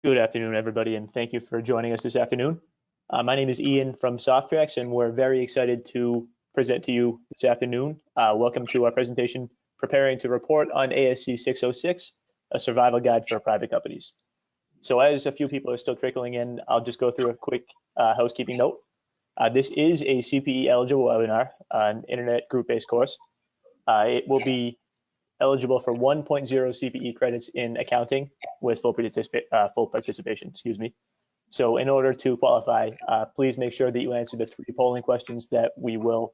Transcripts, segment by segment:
Good afternoon, everybody, and thank you for joining us this afternoon. My name is Ian from SOFTRAX, and we're very excited to present to you this afternoon. Welcome to our presentation, Preparing to Report on ASC 606, a survival guide for private companies. So as a few people are still trickling in, I'll just go through a quick housekeeping note. This is a CPE eligible webinar, an internet group-based course. It will be eligible for 1.0 CPE credits in accounting with full participation, So in order to qualify, please make sure that you answer the 3 polling questions that we will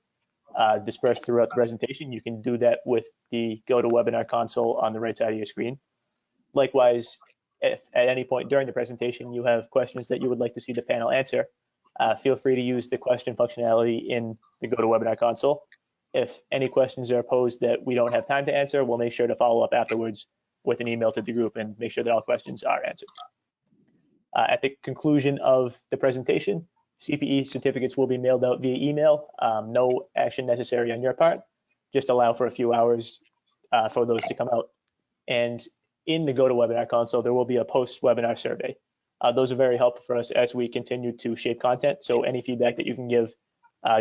disperse throughout the presentation. You can do that with the GoToWebinar console on the right side of your screen. Likewise, if at any point during the presentation you have questions that you would like to see the panel answer, feel free to use the question functionality in the GoToWebinar console. If any questions are posed that we don't have time to answer, we'll make sure to follow up afterwards with an email to the group and make sure that all questions are answered. At the conclusion of the presentation, CPE certificates will be mailed out via email. No action necessary on your part. Just allow for a few hours for those to come out. And in the GoToWebinar console, there will be a post-webinar survey. Those are very helpful for us as we continue to shape content. So any feedback that you can give,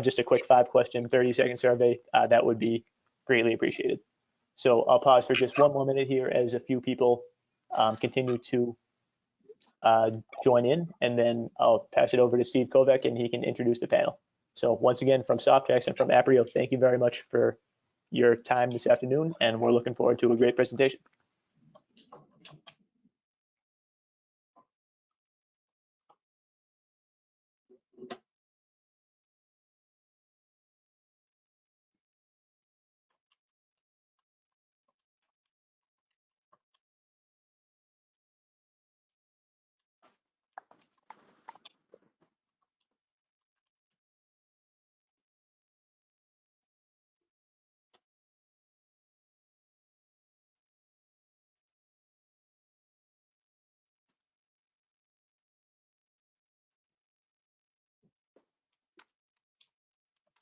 just a quick 5-question, 30-second survey, that would be greatly appreciated. So I'll pause for just one more minute here as a few people continue to join in, and then I'll pass it over to Steve Kovac and he can introduce the panel. So once again, from SOFTRAX and from Aprio, thank you very much for your time this afternoon, and we're looking forward to a great presentation.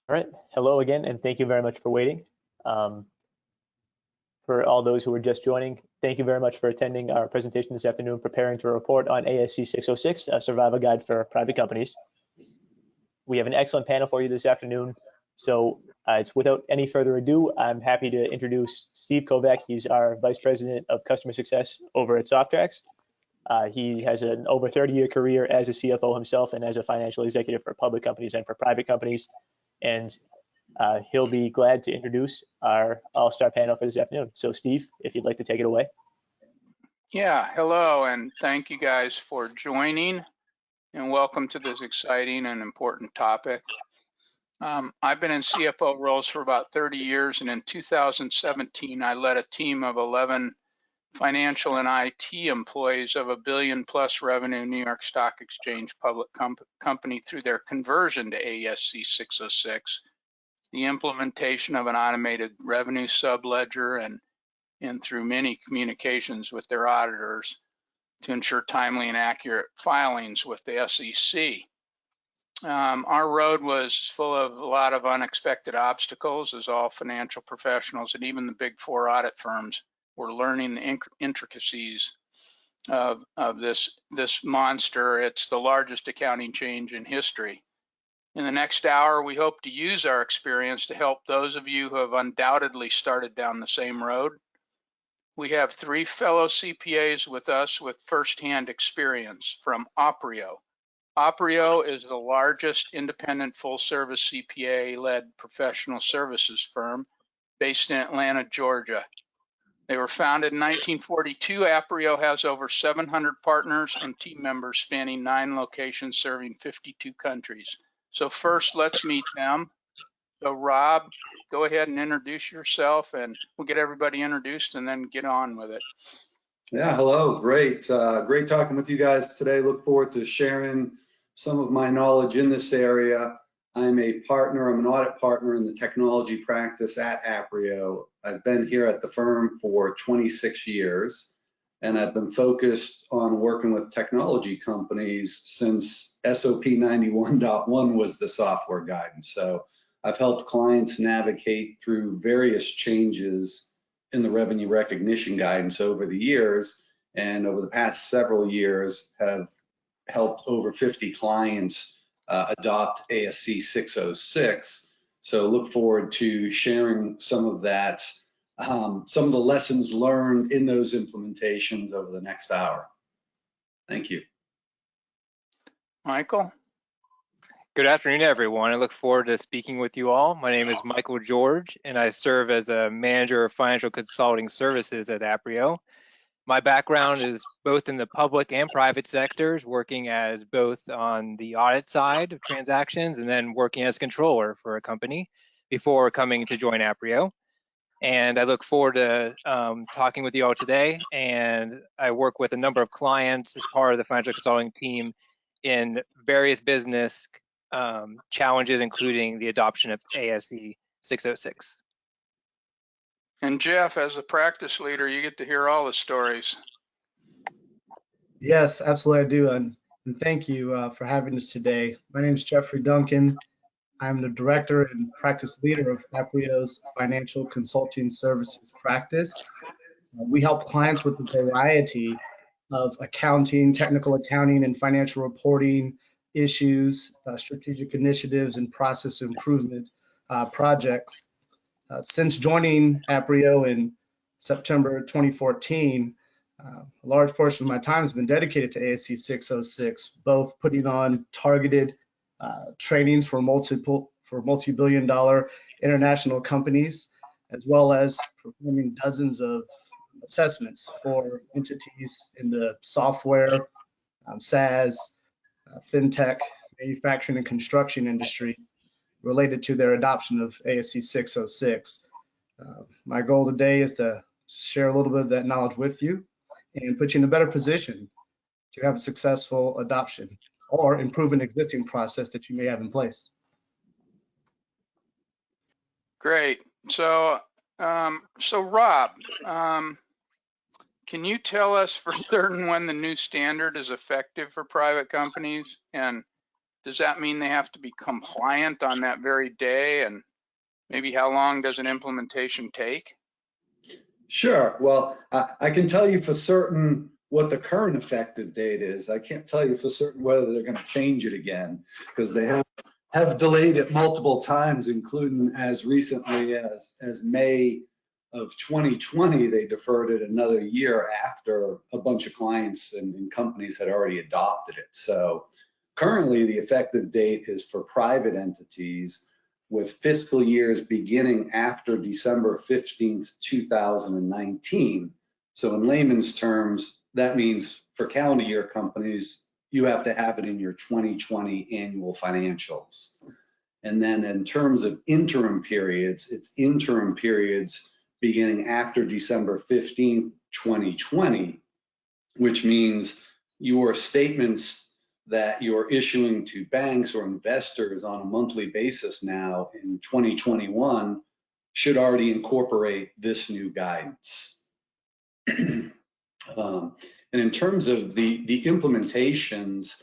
All right, hello again, and thank you very much for waiting. For all those who are just joining, thank you very much for attending our presentation this afternoon, Preparing to Report on ASC 606, a survival guide for private companies. We have an excellent panel for you this afternoon. So it's without any further ado, I'm happy to introduce Steve Kovac. He's our Vice President of Customer Success over at SOFTRAX. He has an over 30-year career as a CFO himself and as a financial executive for public companies and for private companies. And he'll be glad to introduce our all-star panel for this afternoon. So Steve, if you'd like to take it away. Yeah, hello, and thank you guys for joining, and welcome to this exciting and important topic. I've been in CFO roles for about 30 years, and in 2017, I led a team of 11 financial and IT employees of $1 billion+ revenue New York Stock Exchange public company through their conversion to ASC 606, the implementation of an automated revenue subledger, and through many communications with their auditors to ensure timely and accurate filings with the SEC. Our road was full of a lot of unexpected obstacles, as all financial professionals and even the Big 4 audit firms were learning the intricacies of this monster. It's the largest accounting change in history. In the next hour, we hope to use our experience to help those of you who have undoubtedly started down the same road. We have 3 fellow CPAs with us with firsthand experience from Aprio. Aprio is the largest independent full-service CPA-led professional services firm based in Atlanta, Georgia. They were founded in 1942. Aprio has over 700 partners and team members spanning 9 locations serving 52 countries. So first, let's meet them. So Rob, go ahead and introduce yourself, and we'll get everybody introduced and then get on with it. Yeah, hello, great. Great talking with you guys today. Look forward to sharing some of my knowledge in this area. I'm a partner, I'm an audit partner in the technology practice at Aprio. I've been here at the firm for 26 years, and I've been focused on working with technology companies since SOP 91.1 was the software guidance. So I've helped clients navigate through various changes in the revenue recognition guidance over the years, and over the past several years have helped over 50 clients adopt ASC 606. So look forward to sharing some of that, some of the lessons learned in those implementations over the next hour. Thank you. Michael? Good afternoon, everyone. I look forward to speaking with you all. My name is Michael George, and I serve as a manager of financial consulting services at Aprio. My background is both in the public and private sectors, working as both on the audit side of transactions and then working as controller for a company before coming to join Aprio. And I look forward to talking with you all today. And I work with a number of clients as part of the financial consulting team in various business challenges, including the adoption of ASC 606. And Jeff, as a practice leader, you get to hear all the stories. Yes, absolutely I do. And thank you for having us today. My name is Jeffrey Duncan. I'm the director and practice leader of Aprio's financial consulting services practice. We help clients with a variety of accounting, technical accounting, and financial reporting issues, strategic initiatives, and process improvement projects. Since joining Aprio in September 2014, a large portion of my time has been dedicated to ASC 606, both putting on targeted trainings for multi-billion-dollar international companies, as well as performing dozens of assessments for entities in the software, SaaS, fintech, manufacturing, and construction industry related to their adoption of ASC 606. My goal today is to share a little bit of that knowledge with you and put you in a better position to have a successful adoption or improve an existing process that you may have in place. Great. So, Rob, can you tell us for certain when the new standard is effective for private companies? And does that mean they have to be compliant on that very day? And maybe how long does an implementation take? Sure. Well, I can tell you for certain what the current effective date is. I can't tell you for certain whether they're going to change it again, because they have delayed it multiple times, including as recently as May of 2020. They deferred it another year after a bunch of clients and companies had already adopted it. So currently the effective date is for private entities with fiscal years beginning after December 15th, 2019. So in layman's terms, that means for calendar year companies, you have to have it in your 2020 annual financials. And then in terms of interim periods, it's interim periods beginning after December 15th, 2020, which means your statements that you're issuing to banks or investors on a monthly basis now in 2021 should already incorporate this new guidance. And in terms of the implementations,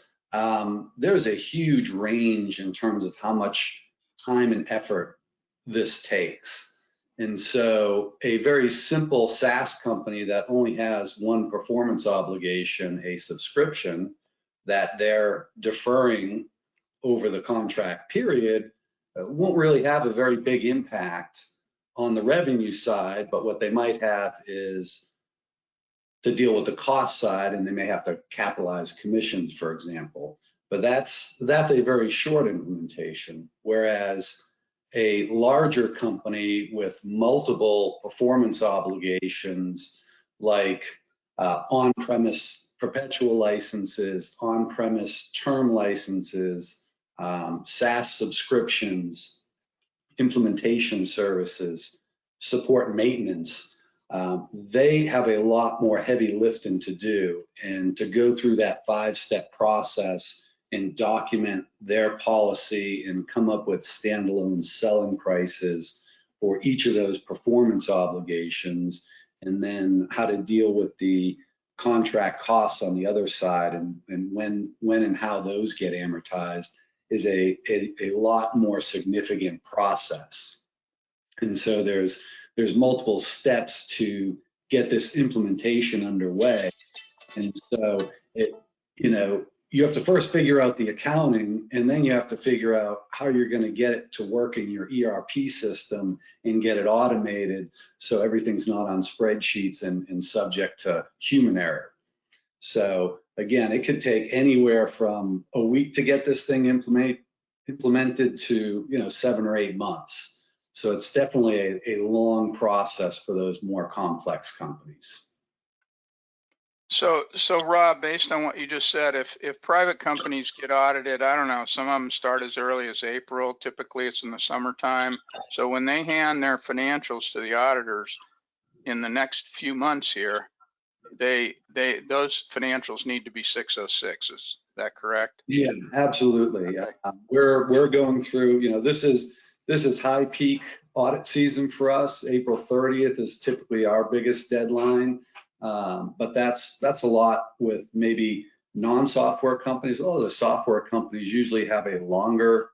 there's a huge range in terms of how much time and effort this takes. And so a very simple SaaS company that only has one performance obligation, a subscription that they're deferring over the contract period, won't really have a very big impact on the revenue side, but what they might have is to deal with the cost side, and they may have to capitalize commissions, for example. But that's a very short implementation, whereas a larger company with multiple performance obligations, like on-premise perpetual licenses, on-premise term licenses, SaaS subscriptions, implementation services, support and maintenance, they have a lot more heavy lifting to do, and to go through that 5-step process and document their policy and come up with standalone selling prices for each of those performance obligations, and then how to deal with the contract costs on the other side, and when and how those get amortized, is a lot more significant process. And so there's multiple steps to get this implementation underway. And so you have to first figure out the accounting, and then you have to figure out how you're going to get it to work in your ERP system and get it automated so everything's not on spreadsheets and subject to human error. So again, it could take anywhere from a week to get this thing implemented to 7 or 8 months. So it's definitely a long process for those more complex companies. So Rob, based on what you just said, if private companies get audited, I don't know, some of them start as early as April. Typically, it's in the summertime. So when they hand their financials to the auditors in the next few months here, those financials need to be 606s. Is that correct? Yeah, absolutely. Okay. We're going through. This is high peak audit season for us. April 30th is typically our biggest deadline. But that's a lot with maybe non-software companies. Although the software companies usually have a longer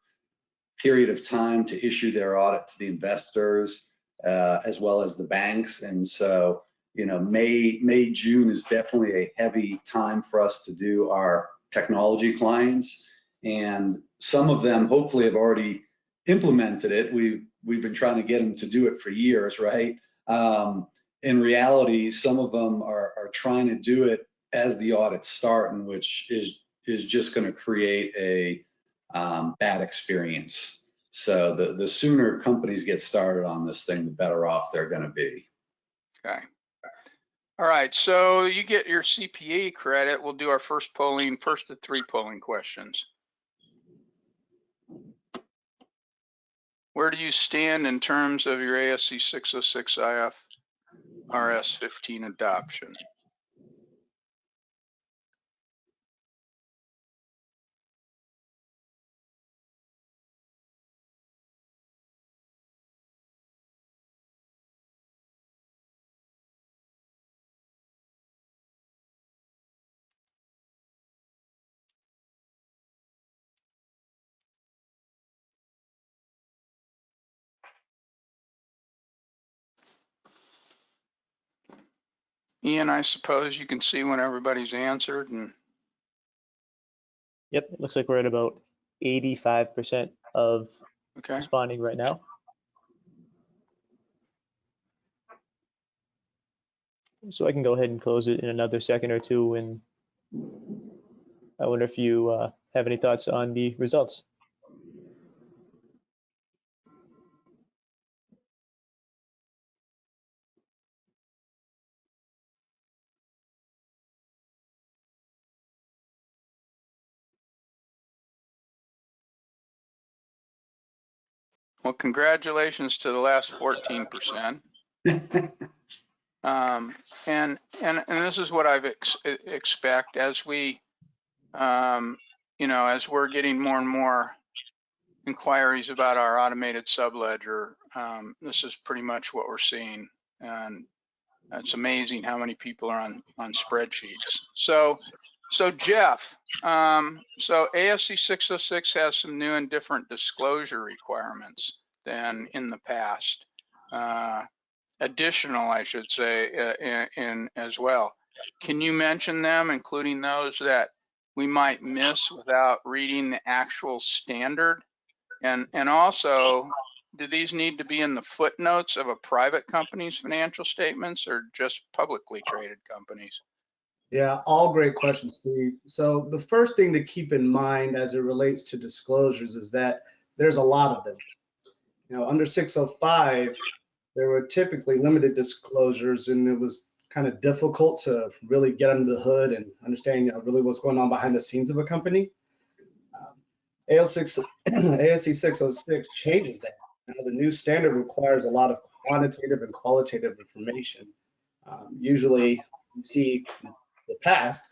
period of time to issue their audit to the investors as well as the banks. And so, May, June is definitely a heavy time for us to do our technology clients. And some of them hopefully have already implemented it. We've been trying to get them to do it for years, right? In reality, some of them are trying to do it as the audits start, and which is just going to create a bad experience. So the sooner companies get started on this thing, the better off they're going to be. Okay. All right. So you get your CPA credit. We'll do our first of 3 polling questions. Where do you stand in terms of your ASC 606 IFRS 15 adoption? Ian, I suppose you can see when everybody's answered. And Yep, it looks like we're at about 85% of okay. responding right now. So I can go ahead and close it in another second or two, and I wonder if you have any thoughts on the results. Well, congratulations to the last 14%. And this is what I've expect as we, as we're getting more and more inquiries about our automated subledger. This is pretty much what we're seeing, and it's amazing how many people are on spreadsheets. So Jeff, so ASC 606 has some new and different disclosure requirements than in the past. Additional, I should say, in as well. Can you mention them, including those that we might miss without reading the actual standard? And also, do these need to be in the footnotes of a private company's financial statements or just publicly traded companies? Yeah, all great questions, Steve. So the first thing to keep in mind as it relates to disclosures is that there's a lot of them. Under 605, there were typically limited disclosures, and it was kind of difficult to really get under the hood and understand really what's going on behind the scenes of a company. ASC 606 changes that. The new standard requires a lot of quantitative and qualitative information. Usually, you see in the past,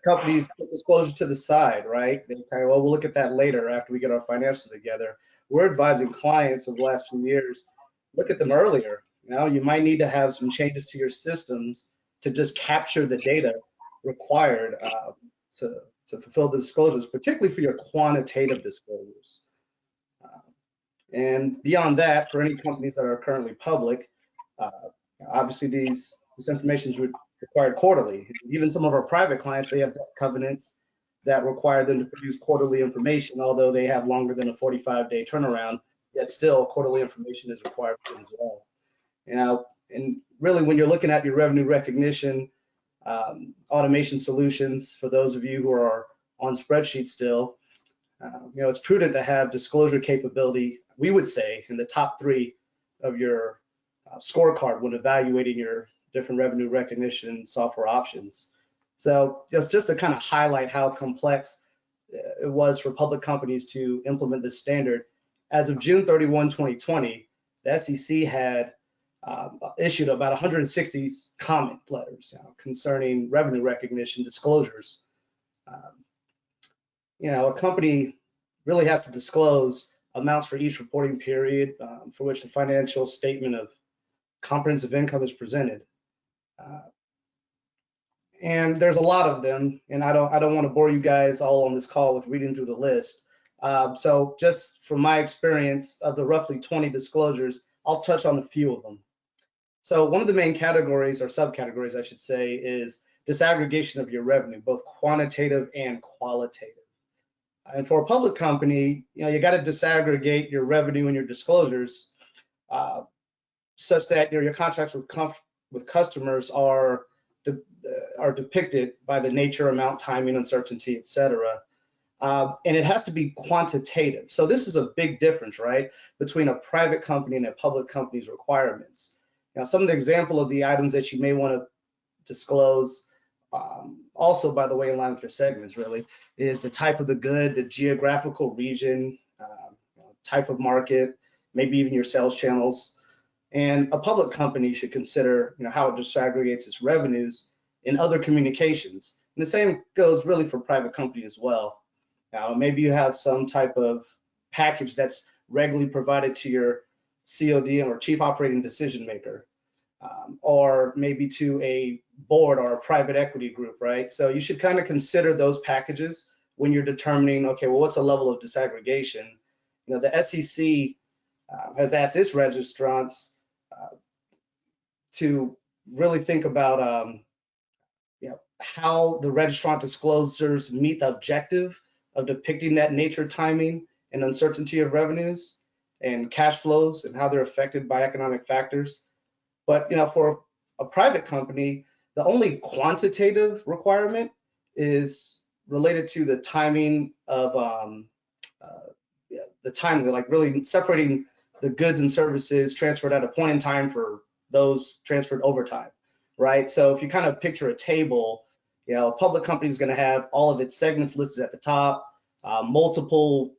companies put disclosures to the side, right? They say, well, we'll look at that later after we get our financials together. We're advising clients over the last few years, look at them earlier. You might need to have some changes to your systems to just capture the data required to fulfill the disclosures, particularly for your quantitative disclosures. And beyond that, for any companies that are currently public, obviously this information is required quarterly. Even some of our private clients, they have debt covenants that require them to produce quarterly information, although they have longer than a 45-day turnaround, yet still quarterly information is required for them as well. You know, and really when you're looking at your revenue recognition, automation solutions, for those of you who are on spreadsheets still, you know, it's prudent to have disclosure capability, we would say, in the top 3 of your scorecard when evaluating your different revenue recognition software options. So just to kind of highlight how complex it was for public companies to implement this standard, as of June 31, 2020, the SEC had issued about 160 comment letters concerning revenue recognition disclosures. You know, a company really has to disclose amounts for each reporting period for which the financial statement of comprehensive income is presented. And there's a lot of them, and I don't want to bore you guys all on this call with reading through the list. So just from my experience of the roughly 20 disclosures, I'll touch on a few of them. So one of the main categories, or subcategories I should say, is disaggregation of your revenue, both quantitative and qualitative. And for a public company, you know, you got to disaggregate your revenue and your disclosures such that your contracts with customers are depicted by the nature, amount, timing, uncertainty, et cetera. And it has to be quantitative. So this is a big difference, right, between a private company and a public company's requirements. Now, some of the example of the items that you may want to disclose, also, by the way, in line with your segments, really, is the type of the good, the geographical region, type of market, maybe even your sales channels. And a public company should consider, you know, how it disaggregates its revenues in other communications. And the same goes really for private company as well. Now, maybe you have some type of package that's regularly provided to your COD or chief operating decision maker, or maybe to a board or a private equity group, right? So you should kind of consider those packages when you're determining, okay, well, what's the level of disaggregation? You know, the SEC has asked its registrants to really think about, you know, how the registrant disclosures meet the objective of depicting that nature, timing, and uncertainty of revenues and cash flows and how they're affected by economic factors. But, you know, for a private company, the only quantitative requirement is related to the timing of the timing, like really separating the goods and services transferred at a point in time for those transferred over time, right? So if you kind of picture a table, you know, a public company is going to have all of its segments listed at the top, multiple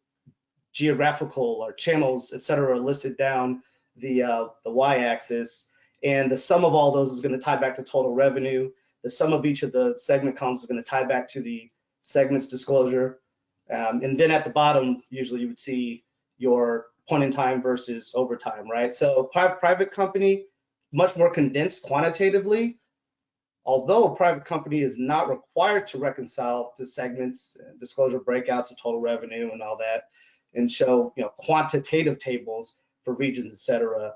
geographical or channels, et cetera, listed down the y-axis. And the sum of all those is going to tie back to total revenue. The sum of each of the segment columns is going to tie back to the segments disclosure. And then at the bottom, usually you would see your point in time versus overtime, right? So private company, much more condensed quantitatively, although a private company is not required to reconcile to segments, disclosure breakouts of total revenue and all that, and show, you know, quantitative tables for regions, et cetera.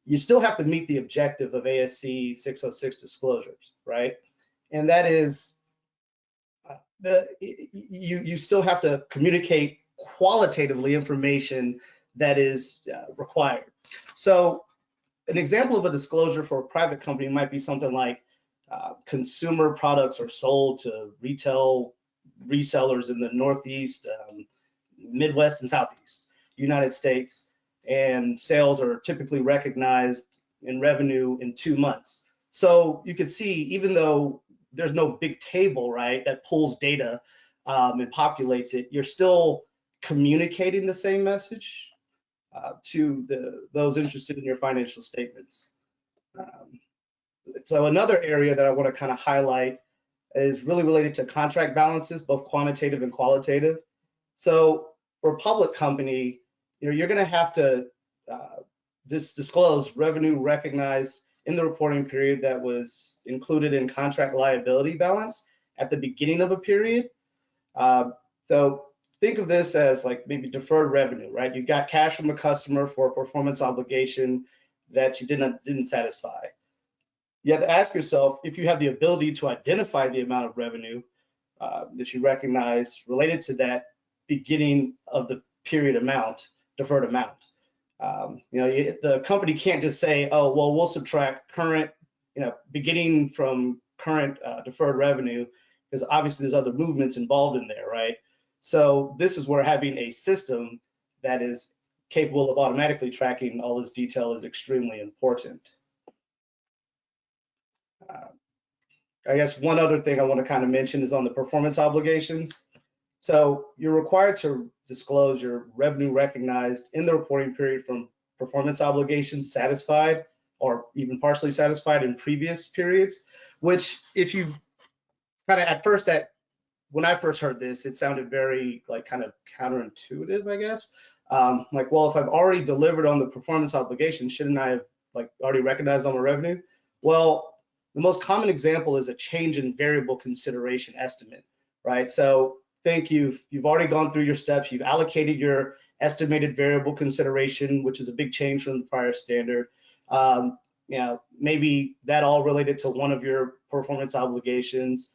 You still have to meet the objective of ASC 606 disclosures, right? And that is, you still have to communicate qualitatively information that is required. So an example of a disclosure for a private company might be something like consumer products are sold to retail resellers in the Northeast, Midwest, and Southeast United States, and sales are typically recognized in revenue in 2 months. So you can see, even though there's no big table, right, that pulls data and populates it, you're still communicating the same message to those interested in your financial statements. So another area that I want to kind of highlight is really related to contract balances, both quantitative and qualitative. So for a public company, you know, you're going to have to disclose revenue recognized in the reporting period that was included in contract liability balance at the beginning of a period. So think of this as like maybe deferred revenue, right? You got cash from a customer for a performance obligation that you didn't satisfy. you have to ask yourself if you have the ability to identify the amount of revenue that you recognize related to that beginning of the period amount, deferred amount. The company can't just say, oh, well, we'll subtract current, beginning from current deferred revenue, because obviously there's other movements involved in there, right? So this is where having a system that is capable of automatically tracking all this detail is extremely important. I guess one other thing I want to kind of mention is on the performance obligations. So you're required to disclose your revenue recognized in the reporting period from performance obligations satisfied or even partially satisfied in previous periods, which if you kind of at first when I first heard this, it sounded very like kind of counterintuitive, I guess. Like, well, if I've already delivered on the performance obligation, shouldn't I have like already recognized all my revenue? Well, the most common example is a change in variable consideration estimate, right? So think you've already gone through your steps, you've allocated your estimated variable consideration, which is a big change from the prior standard. Maybe that all related to one of your performance obligations.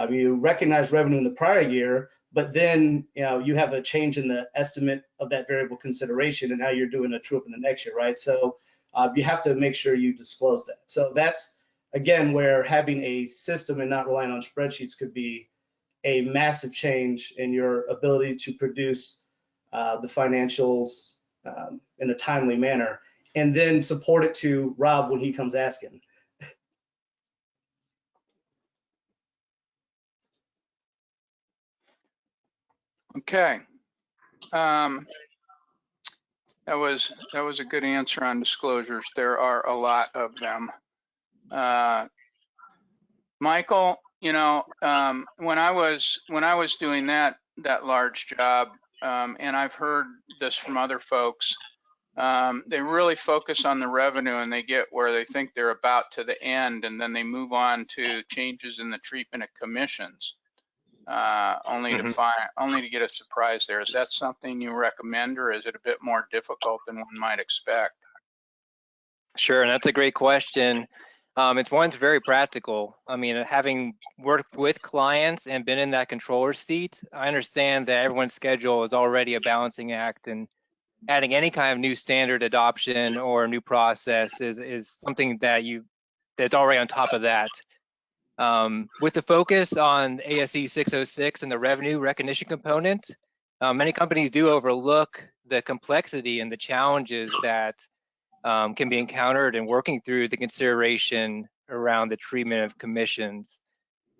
You recognize revenue in the prior year, but then you have a change in the estimate of that variable consideration, and now you're doing a true up in the next year, right? So you have to make sure you disclose that. So that's again where having a system and not relying on spreadsheets could be a massive change in your ability to produce the financials in a timely manner, and then support it to Rob when he comes asking. Okay. That was a good answer on disclosures. There are a lot of them. Michael, when I was doing that large job, and I've heard this from other folks, they really focus on the revenue and they get where they think they're about to the end, and then they move on to changes in the treatment of commissions, only to get a surprise there. Is that something you recommend, or is it a bit more difficult than one might expect? Sure, and that's a great question. It's very practical. I mean, having worked with clients and been in that controller seat, I understand that everyone's schedule is already a balancing act, and adding any kind of new standard adoption or new process is something that's already on top of that. With the focus on ASC 606 and the revenue recognition component, many companies do overlook the complexity and the challenges that can be encountered in working through the consideration around the treatment of commissions.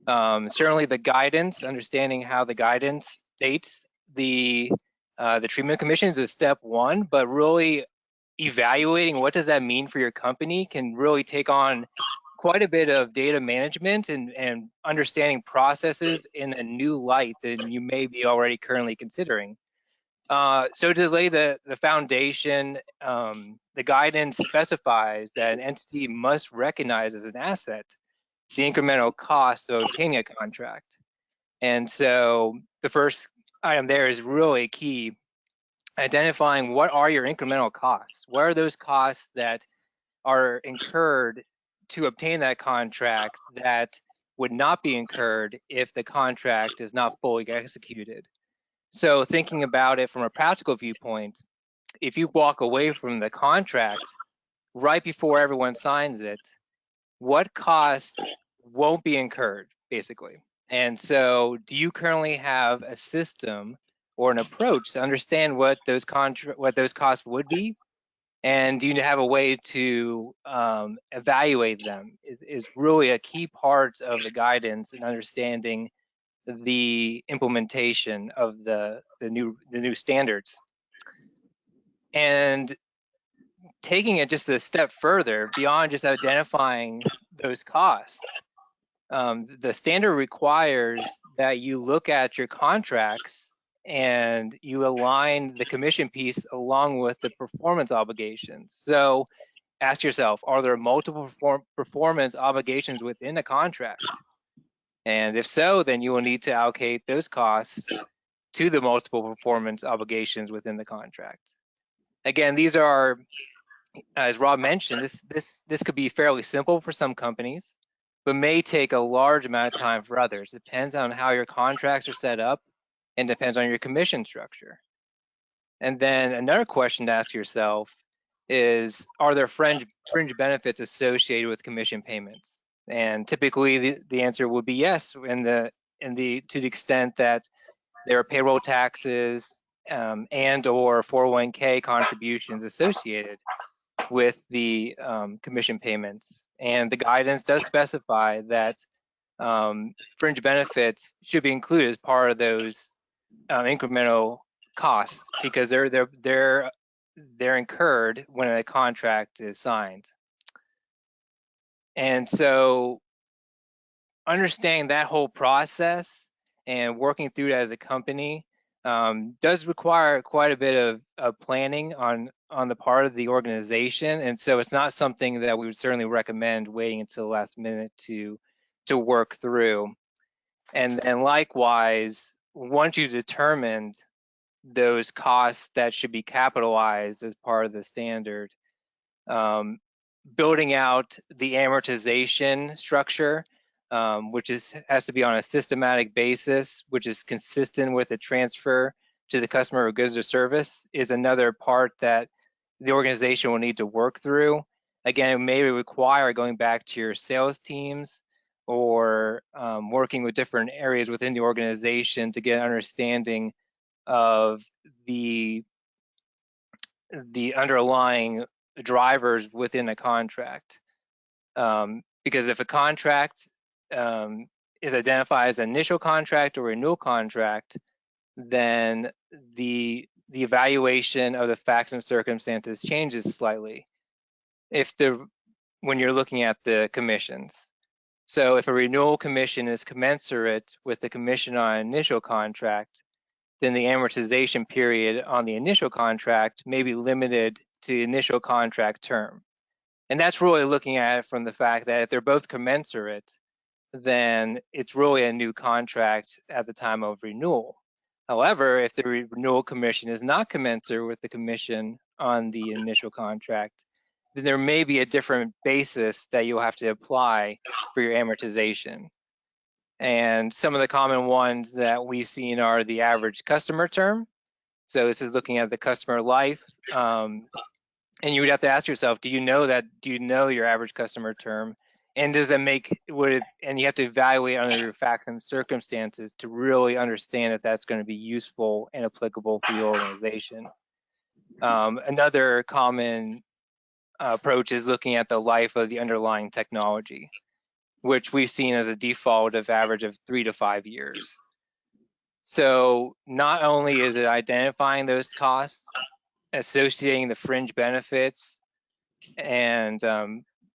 Certainly the guidance, understanding how the guidance states the treatment of commissions is step one, but really evaluating what does that mean for your company can really take on quite a bit of data management and understanding processes in a new light than you may be already currently considering. So to lay the foundation, the guidance specifies that an entity must recognize as an asset the incremental cost of obtaining a contract. And so the first item there is really key, identifying what are your incremental costs? What are those costs that are incurred to obtain that contract that would not be incurred if the contract is not fully executed? So thinking about it from a practical viewpoint, if you walk away from the contract right before everyone signs it, what costs won't be incurred, basically? And so do you currently have a system or an approach to understand what those costs would be? And do you have a way to evaluate them? Is really a key part of the guidance and understanding the implementation of the new standards. And taking it just a step further beyond just identifying those costs, the standard requires that you look at your contracts and you align the commission piece along with the performance obligations. So ask yourself, are there multiple performance obligations within the contract? And if so, then you will need to allocate those costs to the multiple performance obligations within the contract. Again, these are as Rob mentioned, this could be fairly simple for some companies, but may take a large amount of time for others. Depends on how your contracts are set up and depends on your commission structure. And then another question to ask yourself is, are there fringe benefits associated with commission payments? And typically the answer would be yes, to the extent that there are payroll taxes and or 401k contributions associated with the commission payments. And the guidance does specify that fringe benefits should be included as part of those incremental costs, because they're incurred when a contract is signed. And so understanding that whole process and working through it as a company does require quite a bit of planning on the part of the organization. And so it's not something that we would certainly recommend waiting until the last minute to work through. And likewise, once you've determined those costs that should be capitalized as part of the standard, building out the amortization structure, which has to be on a systematic basis, which is consistent with the transfer to the customer of goods or service, is another part that the organization will need to work through. Again, it may require going back to your sales teams or working with different areas within the organization to get an understanding of the underlying drivers within a contract. Because if a contract is identified as an initial contract or renewal contract, then the evaluation of the facts and circumstances changes slightly when you're looking at the commissions. So if a renewal commission is commensurate with the commission on an initial contract, then the amortization period on the initial contract may be limited to the initial contract term. And that's really looking at it from the fact that if they're both commensurate, then it's really a new contract at the time of renewal. However, if the renewal commission is not commensurate with the commission on the initial contract, then there may be a different basis that you'll have to apply for your amortization. And some of the common ones that we've seen are the average customer term. So this is looking at the customer life. And you would have to ask yourself, do you know your average customer term? And does that and you have to evaluate under your facts and circumstances to really understand if that's going to be useful and applicable for your organization. Another common approach is looking at the life of the underlying technology, which we've seen as a default of average of 3 to 5 years. So not only is it identifying those costs, associating the fringe benefits, and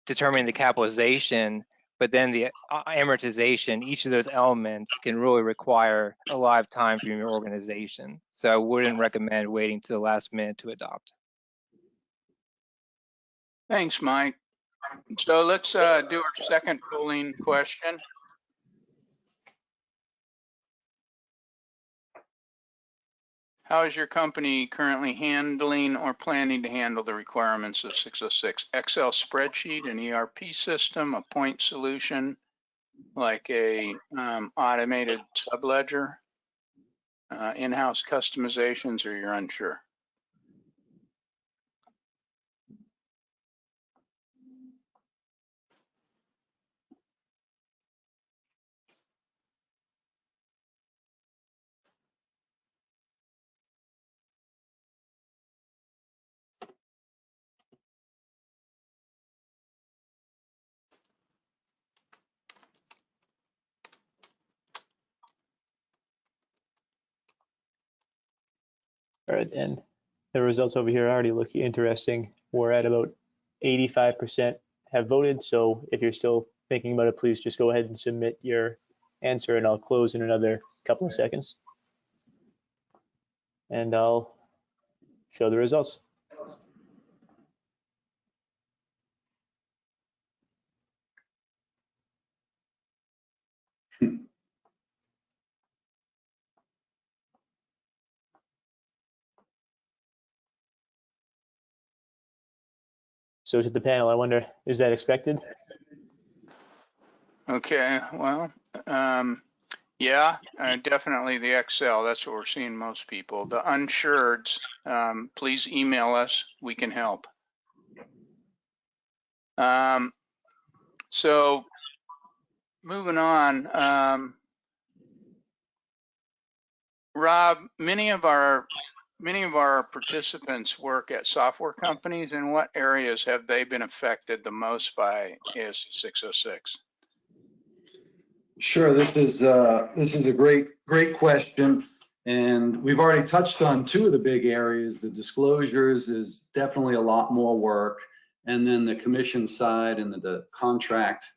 determining the capitalization, but then the amortization, each of those elements can really require a lot of time from your organization. So I wouldn't recommend waiting to the last minute to adopt. Thanks, Mike. So let's do our second polling question. How is your company currently handling or planning to handle the requirements of 606? Excel spreadsheet, an ERP system, a point solution like a automated subledger, in-house customizations, or you're unsure? All right, and the results over here already look interesting. We're at about 85% have voted. So if you're still thinking about it, please just go ahead and submit your answer, and I'll close in another couple of seconds. And I'll show the results. So to the panel, I wonder, is that expected? Okay, well, yeah, definitely the Excel. That's what we're seeing most people. The unsureds, please email us. We can help. So moving on, Rob, many of our participants work at software companies. In what areas have they been affected the most by ASC 606? Sure, this is a great question, and we've already touched on two of the big areas. The disclosures is definitely a lot more work, and then the commission side and the contract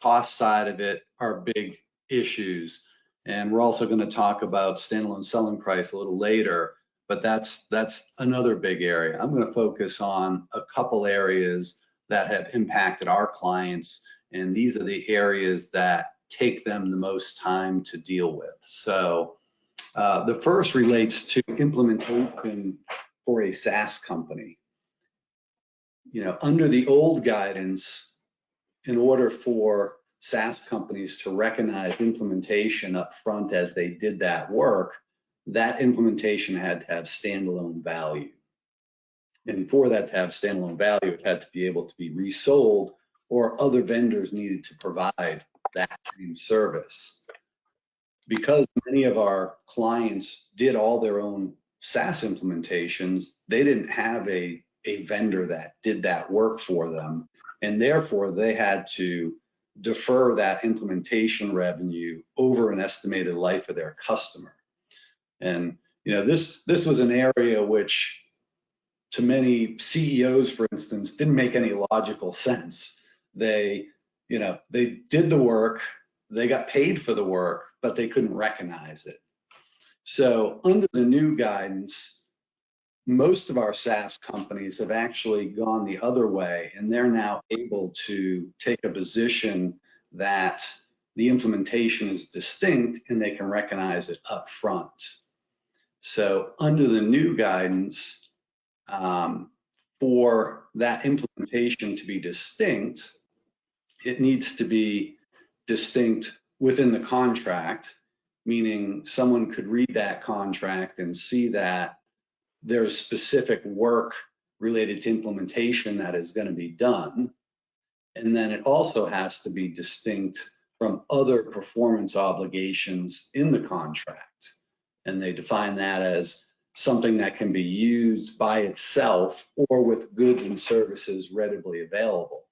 cost side of it are big issues. And we're also going to talk about standalone selling price a little later, but that's another big area. I'm going to focus on a couple areas that have impacted our clients, and these are the areas that take them the most time to deal with. So the first relates to implementation for a SaaS company. You know, under the old guidance, in order for SaaS companies to recognize implementation up front as they did that work, that implementation had to have standalone value. And for that to have standalone value, it had to be able to be resold, or other vendors needed to provide that same service. Because many of our clients did all their own SaaS implementations, they didn't have a vendor that did that work for them, and therefore they had to defer that implementation revenue over an estimated life of their customer. And you know, this was an area which to many CEOs, for instance, didn't make any logical sense. They did the work, they got paid for the work, but they couldn't recognize it. So under the new guidance, most of our SaaS companies have actually gone the other way, and they're now able to take a position that the implementation is distinct and they can recognize it up front. So under the new guidance, for that implementation to be distinct, it needs to be distinct within the contract, meaning someone could read that contract and see that there's specific work related to implementation that is going to be done. And then it also has to be distinct from other performance obligations in the contract. And they define that as something that can be used by itself or with goods and services readily available.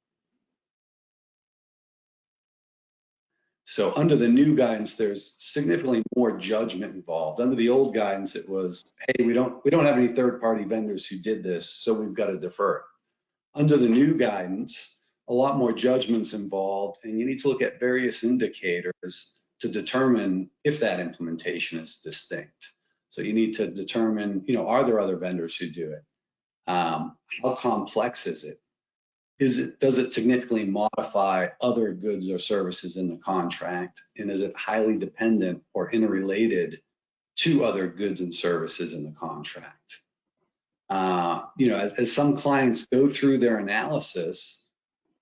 So under the new guidance, there's significantly more judgment involved. Under the old guidance, it was, hey, we don't have any third-party vendors who did this, so we've got to defer it. Under the new guidance, a lot more judgment's involved, and you need to look at various indicators to determine if that implementation is distinct. So you need to determine, you know, are there other vendors who do it? How complex is it? Does it significantly modify other goods or services in the contract? And is it highly dependent or interrelated to other goods and services in the contract? You know, as some clients go through their analysis,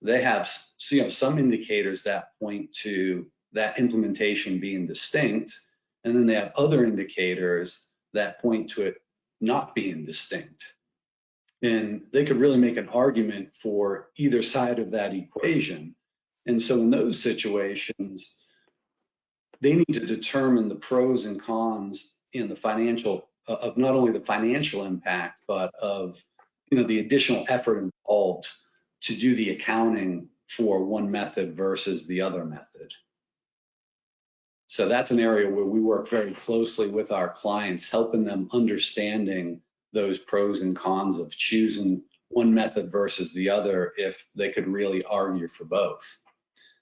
they have, you know, some indicators that point to that implementation being distinct, and then they have other indicators that point to it not being distinct. And they could really make an argument for either side of that equation. And so in those situations, they need to determine the pros and cons in the financial, of not only the financial impact, but of, you know, the additional effort involved to do the accounting for one method versus the other method. So that's an area where we work very closely with our clients, helping them understanding those pros and cons of choosing one method versus the other if they could really argue for both.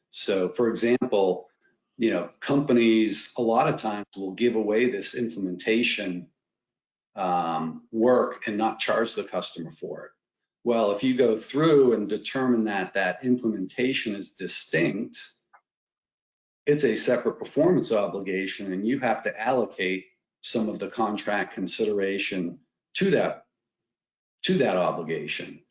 So for example, you know, companies a lot of times will give away this implementation work and not charge the customer for it. Well, if you go through and determine that that implementation is distinct, it's a separate performance obligation, and you have to allocate some of the contract consideration to that obligation.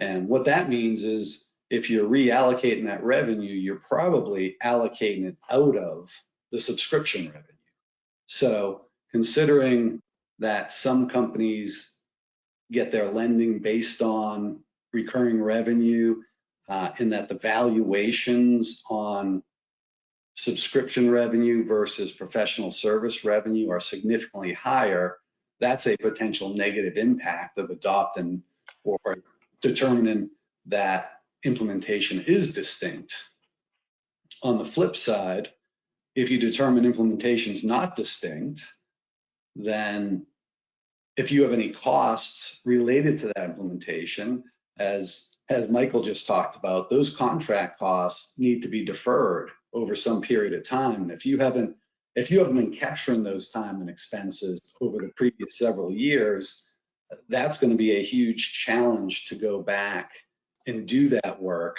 And what that means is if you're reallocating that revenue, you're probably allocating it out of the subscription revenue. So considering that some companies get their lending based on recurring revenue, and that the valuations on subscription revenue versus professional service revenue are significantly higher, that's a potential negative impact of adopting or determining that implementation is distinct. On the flip side, if you determine implementation is not distinct, then if you have any costs related to that implementation, as Michael just talked about, those contract costs need to be deferred over some period of time. And if you haven't been capturing those time and expenses over the previous several years, that's going to be a huge challenge to go back and do that work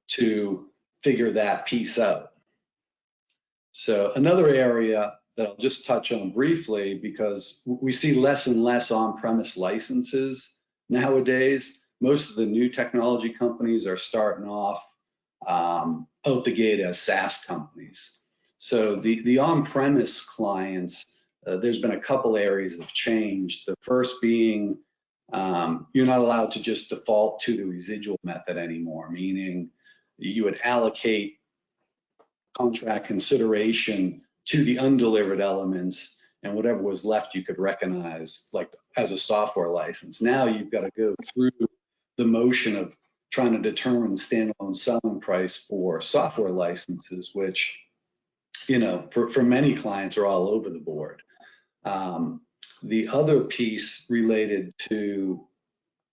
to figure that piece out. So another area that I'll just touch on briefly, because we see less and less on-premise licenses nowadays. Most of the new technology companies are starting off out the gate as SaaS companies. So the on-premise clients, there's been a couple areas of change. The first being you're not allowed to just default to the residual method anymore, meaning you would allocate contract consideration to the undelivered elements, and whatever was left you could recognize like as a software license. Now you've got to go through the motion of trying to determine standalone selling price for software licenses, which, you know, for many clients are all over the board. The other piece related to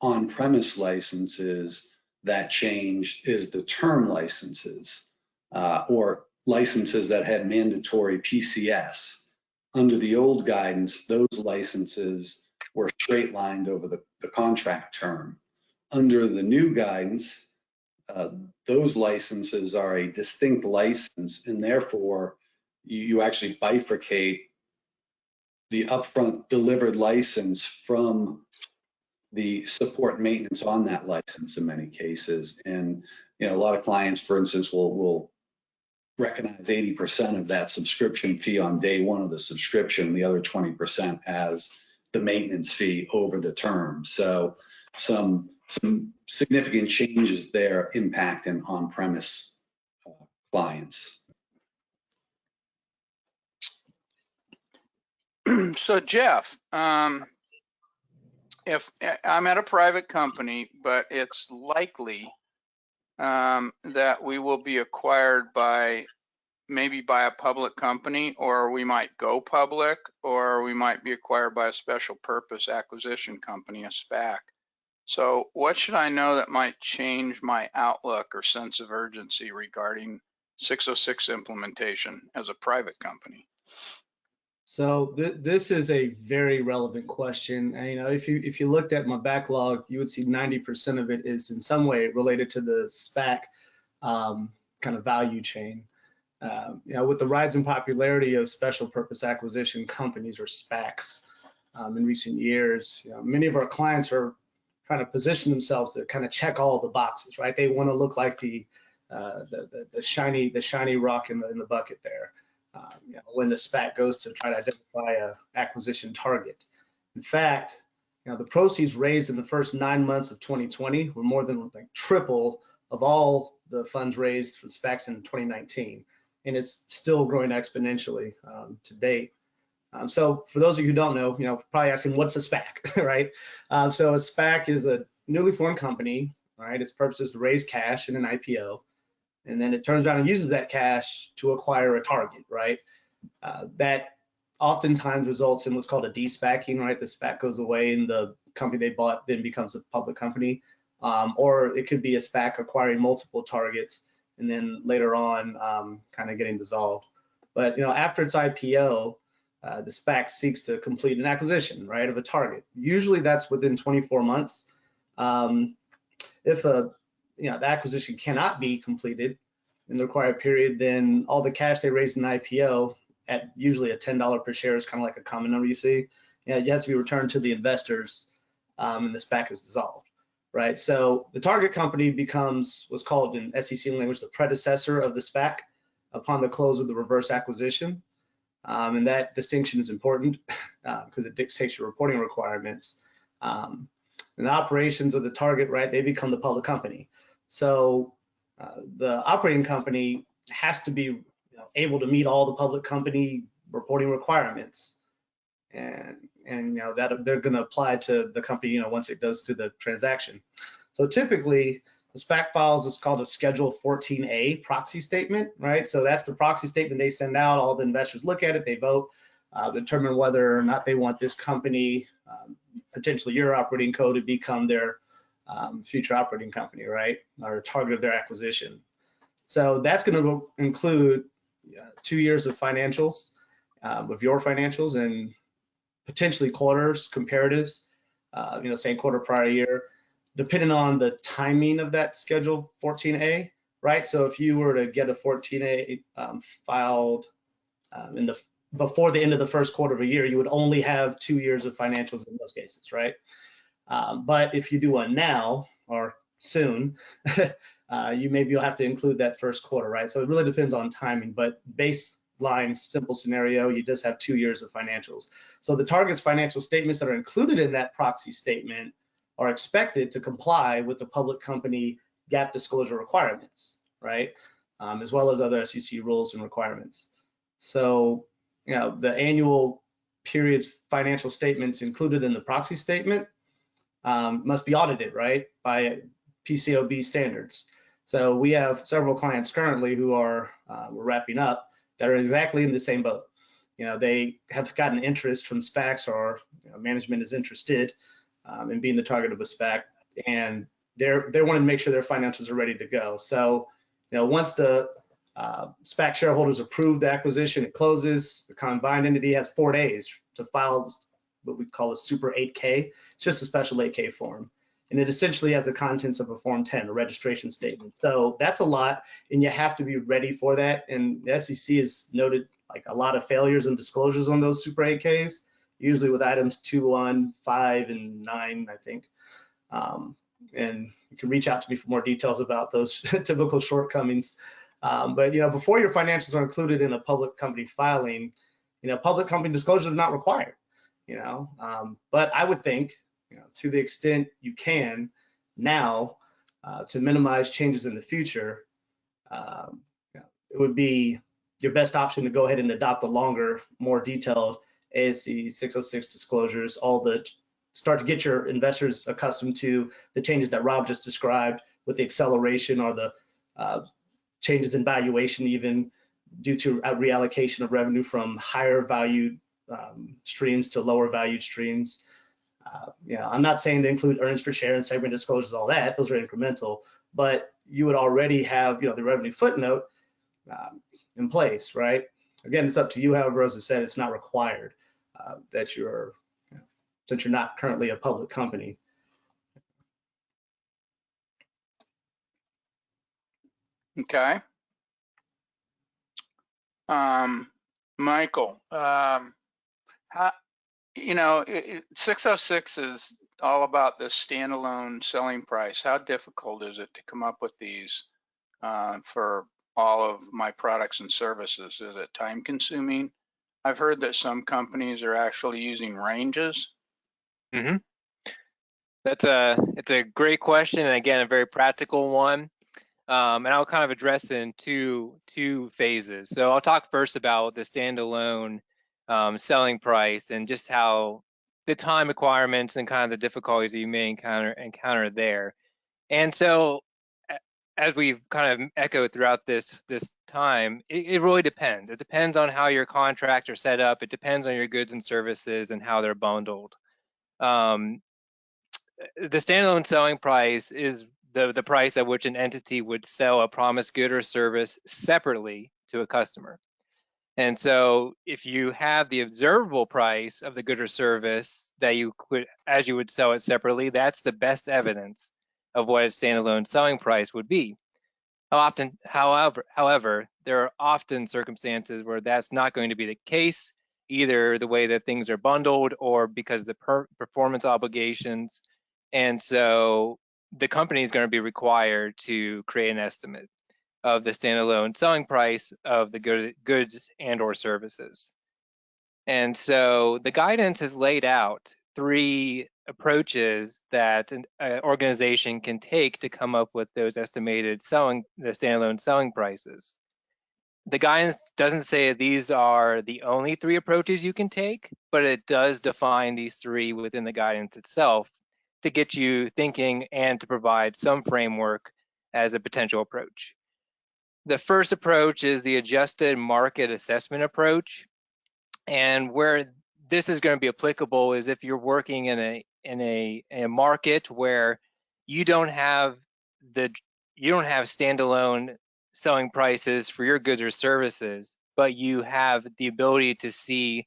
on-premise licenses that changed is the term licenses, or licenses that had mandatory PCS. Under the old guidance, those licenses were straight lined over the contract term. Under the new guidance, those licenses are a distinct license, and therefore you actually bifurcate the upfront delivered license from the support maintenance on that license in many cases. And you know, a lot of clients, for instance, will recognize 80% of that subscription fee on day one of the subscription, the other 20% as the maintenance fee over the term. So some significant changes there impacting on-premise clients. So Jeff, if I'm at a private company, but it's likely that we will be acquired by maybe a public company, or we might go public, or we might be acquired by a special purpose acquisition company, a SPAC. So what should I know that might change my outlook or sense of urgency regarding 606 implementation as a private company? So this is a very relevant question. And, you know, if you looked at my backlog, you would see 90% of it is in some way related to the SPAC kind of value chain. You know, with the rise in popularity of special purpose acquisition companies, or SPACs, in recent years, you know, many of our clients are trying to position themselves to kind of check all the boxes, right? They want to look like the shiny rock in the bucket there. You know, when the SPAC goes to try to identify a acquisition target. In fact, you know, the proceeds raised in the first 9 months of 2020 were more than like triple of all the funds raised for SPACs in 2019, and it's still growing exponentially to date. So for those of you who don't know, you know, probably asking, what's a SPAC, right? So a SPAC is a newly formed company, right? Its purpose is to raise cash in an IPO. And then it turns around and uses that cash to acquire a target, right? That oftentimes results in what's called a de-SPACing, right? The SPAC goes away and the company they bought then becomes a public company. Or it could be a SPAC acquiring multiple targets and then later on kind of getting dissolved. But, you know, after its IPO, the SPAC seeks to complete an acquisition, right, of a target. Usually that's within 24 months. If you know, the acquisition cannot be completed in the required period, then all the cash they raised in the IPO at usually a $10 per share is kind of like a common number you see. You know, it has to be returned to the investors, and the SPAC is dissolved. right? So the target company becomes what's called in SEC language the predecessor of the SPAC upon the close of the reverse acquisition. And that distinction is important because it dictates your reporting requirements. And the operations of the target, right, they become the public company. So the operating company has to be able to meet all the public company reporting requirements. And that they're going to apply to the company, once it goes through the transaction. So typically, the SPAC files is called a Schedule 14A proxy statement, right? So that's the proxy statement they send out. All the investors look at it, they vote, determine whether or not they want this company, potentially your operating co, to become their future operating company, right? Or target of their acquisition. So that's going to include 2 years of financials, of your financials, and potentially quarters, comparatives, same quarter prior year, depending on the timing of that Schedule 14A, right? So if you were to get a 14A filed before the end of the first quarter of a year, you would only have 2 years of financials in most cases, right? But if you do one now or soon, you'll have to include that first quarter, right? So it really depends on timing, but baseline simple scenario, you just have 2 years of financials. So the target's financial statements that are included in that proxy statement are expected to comply with the public company GAAP disclosure requirements, right? As well as other SEC rules and requirements. So, the annual period's financial statements included in the proxy statement must be audited, right, by PCAOB standards. So we have several clients currently who are, we're wrapping up, that are exactly in the same boat. They have gotten interest from SPACs, or management is interested in being the target of a SPAC, and they want to make sure their financials are ready to go. So, once the SPAC shareholders approve the acquisition, it closes, the combined entity has 4 days to file what we call a Super 8K. It's just a special 8K form. And it essentially has the contents of a Form 10, a registration statement. So that's a lot, and you have to be ready for that. And the SEC has noted like a lot of failures and disclosures on those Super 8Ks, usually with items 2, 1, 5, and 9, I think. And you can reach out to me for more details about those typical shortcomings. But before your financials are included in a public company filing, public company disclosure is not required. But I would think, to the extent you can now, to minimize changes in the future, it would be your best option to go ahead and adopt the longer, more detailed ASC 606 disclosures, start to get your investors accustomed to the changes that Rob just described with the acceleration or the changes in valuation, even due to a reallocation of revenue from higher valued streams to lower valued streams. I'm not saying to include earnings per share and segment disclosures, all that, those are incremental, but you would already have, the revenue footnote in place, right? Again, it's up to you. However, as I said, it's not required that since you're not currently a public company. Okay. Michael, 606 is all about the standalone selling price. How difficult is it to come up with these for all of my products and services? Is it time consuming? I've heard that some companies are actually using ranges. Mm-hmm. It's a great question, and again, a very practical one. And I'll kind of address it in two phases. So I'll talk first about the standalone selling price and just how the time requirements and kind of the difficulties that you may encounter there. And so, as we've kind of echoed throughout this time, it really depends. It depends on how your contracts are set up. It depends on your goods and services and how they're bundled. The standalone selling price is the price at which an entity would sell a promised good or service separately to a customer. And so if you have the observable price of the good or service that you could, as you would sell it separately, that's the best evidence of what a standalone selling price would be. However, there are often circumstances where that's not going to be the case, either the way that things are bundled or because of the performance obligations. And so the company is going to be required to create an estimate of the standalone selling price of the goods and or services. And so the guidance has laid out 3 approaches that an organization can take to come up with those estimated the standalone selling prices. The guidance doesn't say these are the only 3 approaches you can take, but it does define these 3 within the guidance itself to get you thinking and to provide some framework as a potential approach. The first approach is the adjusted market assessment approach. And where this is going to be applicable is if you're working in a market where you don't have standalone selling prices for your goods or services, but you have the ability to see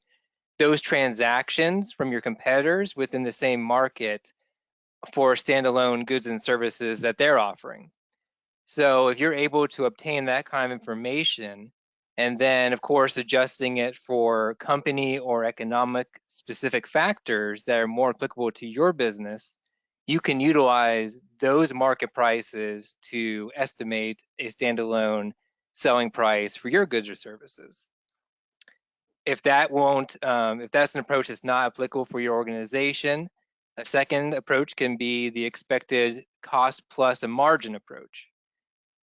those transactions from your competitors within the same market for standalone goods and services that they're offering. So if you're able to obtain that kind of information, and then of course adjusting it for company or economic specific factors that are more applicable to your business, you can utilize those market prices to estimate a standalone selling price for your goods or services. If that's an approach that's not applicable for your organization, a second approach can be the expected cost plus a margin approach.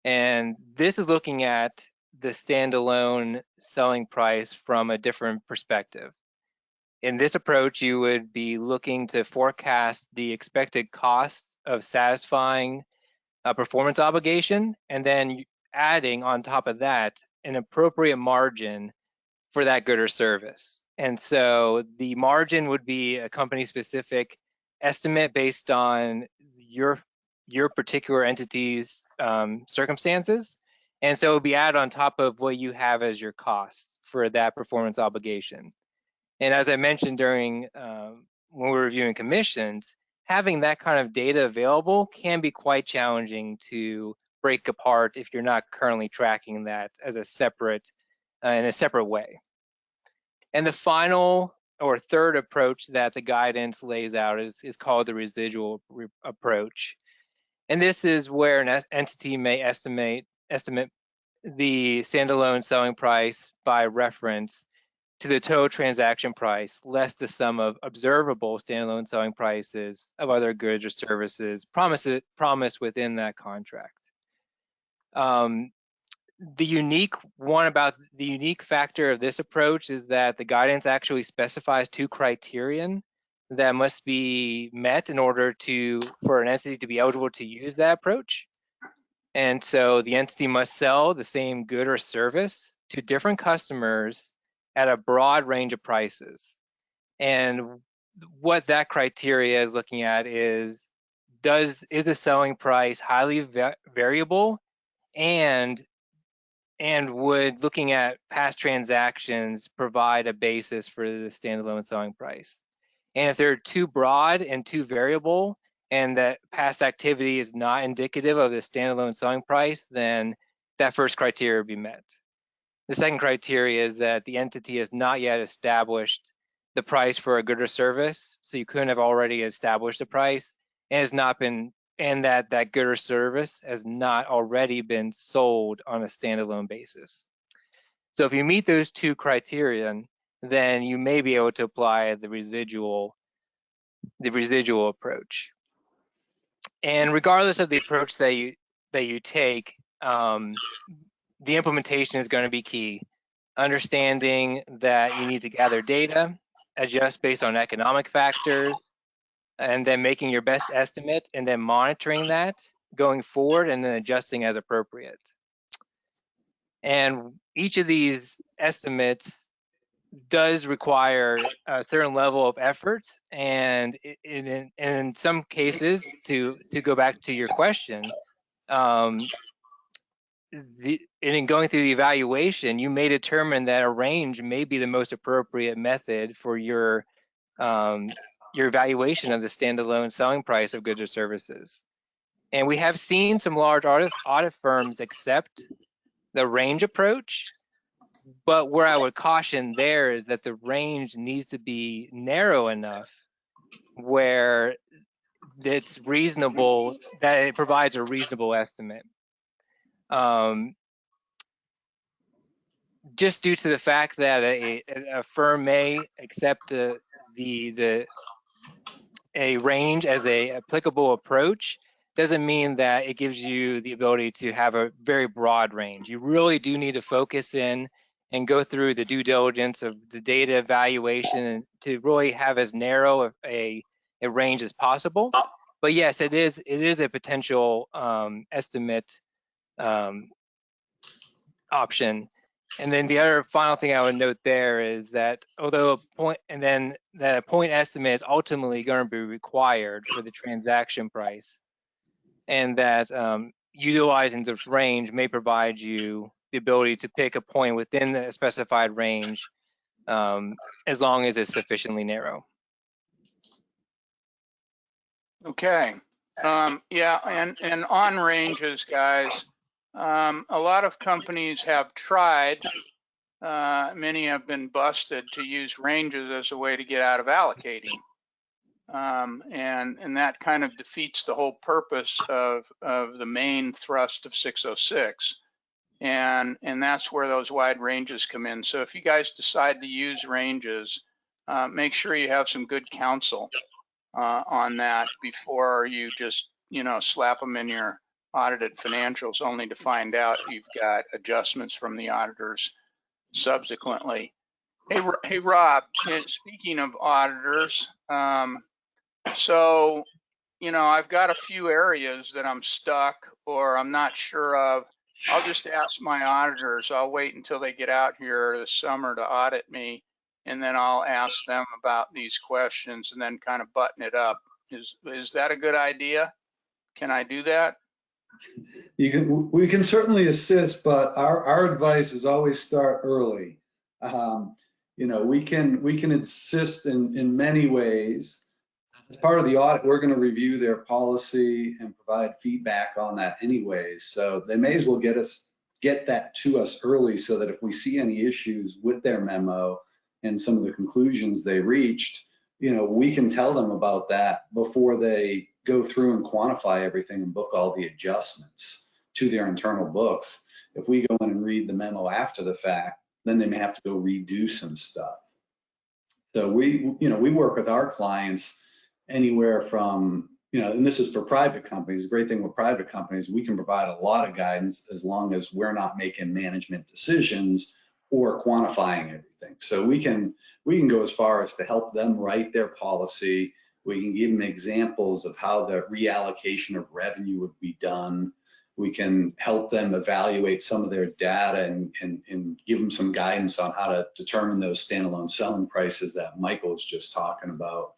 And this is looking at the standalone selling price from a different perspective. In this approach, you would be looking to forecast the expected costs of satisfying a performance obligation, and then adding on top of that an appropriate margin for that good or service. And so the margin would be a company-specific estimate based on your particular entity's circumstances. And so it would be added on top of what you have as your costs for that performance obligation. And as I mentioned during when we were reviewing commissions, having that kind of data available can be quite challenging to break apart if you're not currently tracking that as a separate in a separate way. And the final or third approach that the guidance lays out is called the residual approach. And this is where an entity may estimate the standalone selling price by reference to the total transaction price less the sum of observable standalone selling prices of other goods or services promised within that contract. The unique factor of this approach is that the guidance actually specifies 2 criterion that must be met in order for an entity to be eligible to use that approach. And so the entity must sell the same good or service to different customers at a broad range of prices. And what that criteria is looking at is the selling price highly variable, and would, looking at past transactions, provide a basis for the standalone selling price. And if they're too broad and too variable, and that past activity is not indicative of the standalone selling price, then that first criteria would be met. The second criteria is that the entity has not yet established the price for a good or service, so you couldn't have already established the price, and that good or service has not already been sold on a standalone basis. So if you meet those 2 criteria, then you may be able to apply the residual approach. And regardless of the approach that you take, the implementation is going to be key. Understanding that you need to gather data, adjust based on economic factors, and then making your best estimate, and then monitoring that going forward, and then adjusting as appropriate. And each of these estimates does require a certain level of effort, and in some cases, to go back to your question, in going through the evaluation, you may determine that a range may be the most appropriate method for your evaluation of the standalone selling price of goods or services. And we have seen some large audit firms accept the range approach, but where I would caution there is that the range needs to be narrow enough where that's reasonable, that it provides a reasonable estimate. Just due to the fact that a firm may accept a range as a applicable approach, doesn't mean that it gives you the ability to have a very broad range. You really do need to focus in and go through the due diligence of the data evaluation to really have as narrow a range as possible. But yes, it is a potential estimate option. And then the other final thing I would note there is that although a point estimate is ultimately going to be required for the transaction price, and that utilizing this range may provide you the ability to pick a point within the specified range as long as it's sufficiently narrow. Okay. Yeah, and on ranges, guys, a lot of companies have tried, many have been busted to use ranges as a way to get out of allocating. And that kind of defeats the whole purpose of the main thrust of 606. And that's where those wide ranges come in. So if you guys decide to use ranges, make sure you have some good counsel on that before you just, slap them in your audited financials only to find out you've got adjustments from the auditors subsequently. Hey Rob, speaking of auditors, so, I've got a few areas that I'm stuck or I'm not sure of. I'll just ask my auditors. I'll wait until they get out here this summer to audit me, and then I'll ask them about these questions and then kind of button it up. Is that a good idea? Can I do that? We can certainly assist, but our advice is always start early. We can assist in many ways. As part of the audit, we're going to review their policy and provide feedback on that anyways. So they may as well get that to us early so that if we see any issues with their memo and some of the conclusions they reached, we can tell them about that before they go through and quantify everything and book all the adjustments to their internal books. If we go in and read the memo after the fact, then they may have to go redo some stuff. So we work with our clients anywhere from, and this is for private companies. The great thing with private companies, we can provide a lot of guidance as long as we're not making management decisions or quantifying everything. So we can go as far as to help them write their policy. We can give them examples of how the reallocation of revenue would be done. We can help them evaluate some of their data and give them some guidance on how to determine those standalone selling prices that Michael was just talking about.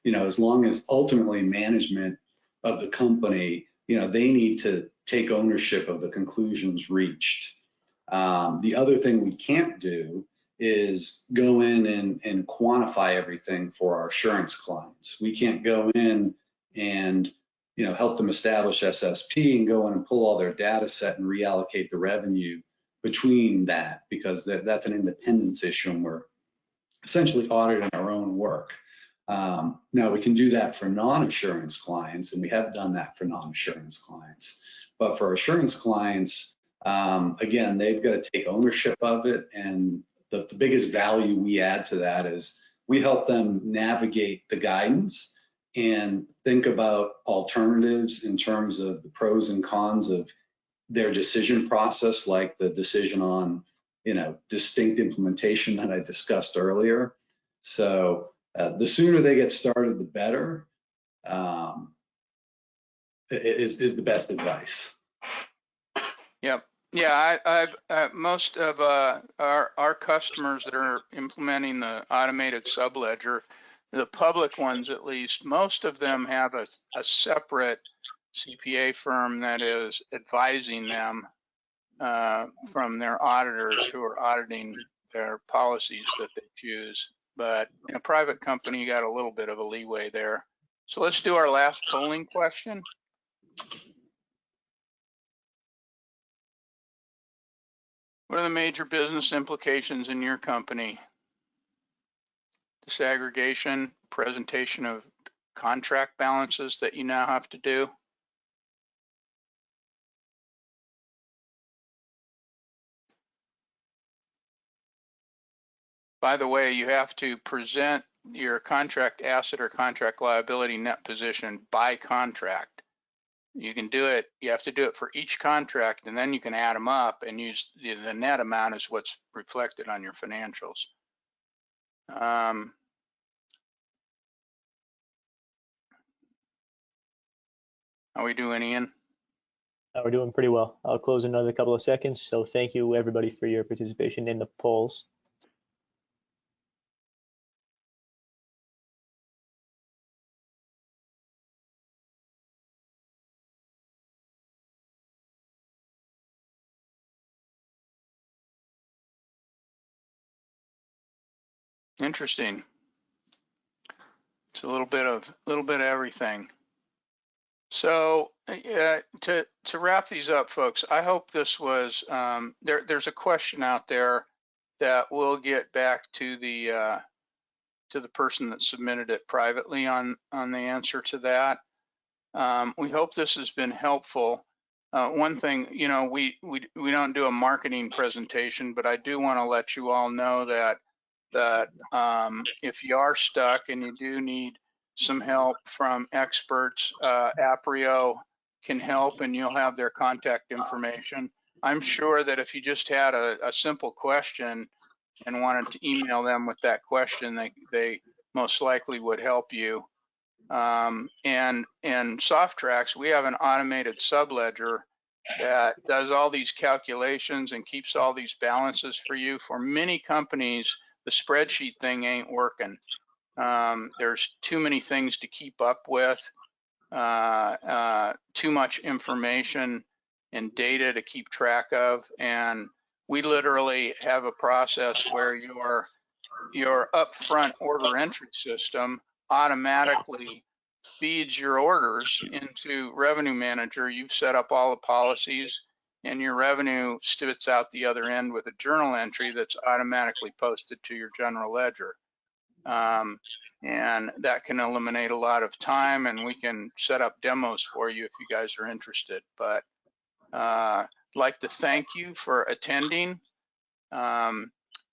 As long as ultimately management of the company, they need to take ownership of the conclusions reached. The other thing we can't do is go in and quantify everything for our assurance clients. We can't go in and help them establish SSP and go in and pull all their data set and reallocate the revenue between that, because that's an independence issue and we're essentially auditing our own work. Now we can do that for non-assurance clients, and we have done that for non-assurance clients. But for assurance clients, again, they've got to take ownership of it, and the biggest value we add to that is we help them navigate the guidance and think about alternatives in terms of the pros and cons of their decision process, like the decision on, distinct implementation that I discussed earlier. So the sooner they get started, the better, is the best advice. Yep. Yeah, most of our customers that are implementing the automated subledger, the public ones at least, most of them have a separate CPA firm that is advising them from their auditors who are auditing their policies that they choose. But in a private company, you got a little bit of a leeway there. So let's do our last polling question. What are the major business implications in your company? Disaggregation, presentation of contract balances that you now have to do. By the way, you have to present your contract asset or contract liability net position by contract. You can do it, you have to do it for each contract, and then you can add them up and use the net amount is what's reflected on your financials. How we doing, Ian? We're doing pretty well. I'll close in another couple of seconds. So thank you everybody for your participation in the polls. Interesting. It's a little bit of everything. So to wrap these up, folks, I hope this was there's a question out there that we'll get back to the person that submitted it privately on the answer to that. We hope this has been helpful. One thing, you know, we don't do a marketing presentation, but I do want to let you all know that if you are stuck and you do need some help from experts, Aprio can help, and you'll have their contact information. I'm sure that if you just had a simple question and wanted to email them with that question, they most likely would help you. And SOFTRAX, we have an automated subledger that does all these calculations and keeps all these balances for you. For many companies, the spreadsheet thing ain't working. There's too many things to keep up with, too much information and data to keep track of. And we literally have a process where your upfront order entry system automatically feeds your orders into Revenue Manager. You've set up all the policies, and your revenue spits out the other end with a journal entry that's automatically posted to your general ledger. And that can eliminate a lot of time, and we can set up demos for you if you guys are interested. But I'd like to thank you for attending.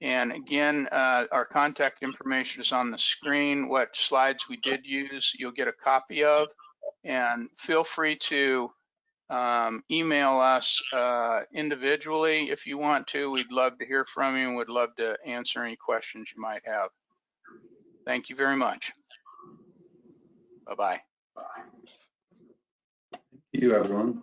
And again, our contact information is on the screen. What slides we did use, you'll get a copy of. And feel free to email us individually if you want to. We'd love to hear from you and would love to answer any questions you might have. Thank you very much. Bye-bye. Thank you, everyone.